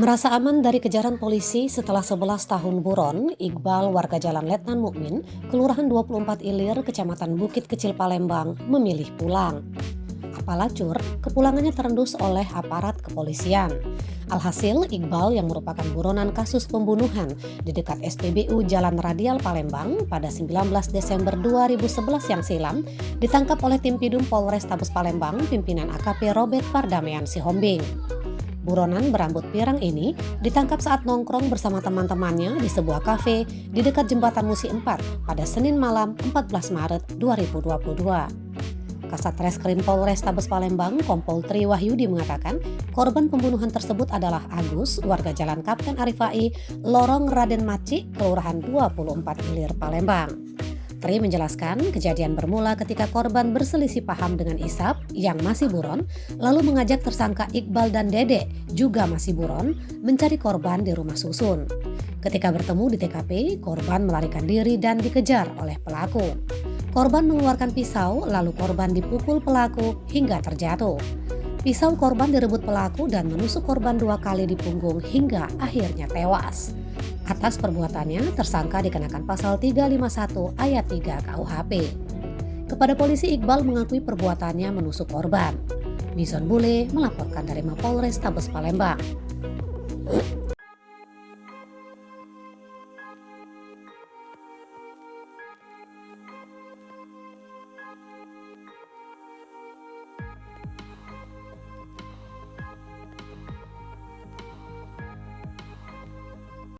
Merasa aman dari kejaran polisi setelah 11 tahun buron, Iqbal warga Jalan Letnan Mukmin, Kelurahan 24 Ilir, Kecamatan Bukit Kecil Palembang, memilih pulang. Apalacur, kepulangannya terendus oleh aparat kepolisian. Alhasil, Iqbal yang merupakan buronan kasus pembunuhan di dekat SPBU Jalan Radial Palembang pada 19 Desember 2011 yang silam ditangkap oleh tim Pidum Polrestabes Palembang pimpinan AKP Robert Pardamaian Sihombing. Buronan berambut pirang ini ditangkap saat nongkrong bersama teman-temannya di sebuah kafe di dekat Jembatan Musi 4 pada Senin malam 14 Maret 2022. Kasat Reskrim Polrestabes Palembang, Kompol Tri Wahyudi mengatakan korban pembunuhan tersebut adalah Agus, warga Jalan Kapten Arifai, Lorong Raden Maci, Kelurahan 24 Ilir, Palembang. Tri menjelaskan kejadian bermula ketika korban berselisih paham dengan Isap yang masih buron, lalu mengajak tersangka Iqbal dan Dede, juga masih buron, mencari korban di rumah susun. Ketika bertemu di TKP, korban melarikan diri dan dikejar oleh pelaku. Korban mengeluarkan pisau, lalu korban dipukul pelaku hingga terjatuh. Pisau korban direbut pelaku dan menusuk korban 2 kali di punggung hingga akhirnya tewas. Atas perbuatannya, tersangka dikenakan pasal 351 ayat 3 KUHP. Kepada polisi, Iqbal mengakui perbuatannya menusuk korban. Mison Bule melaporkan dari Mapolres Tabes Palembang.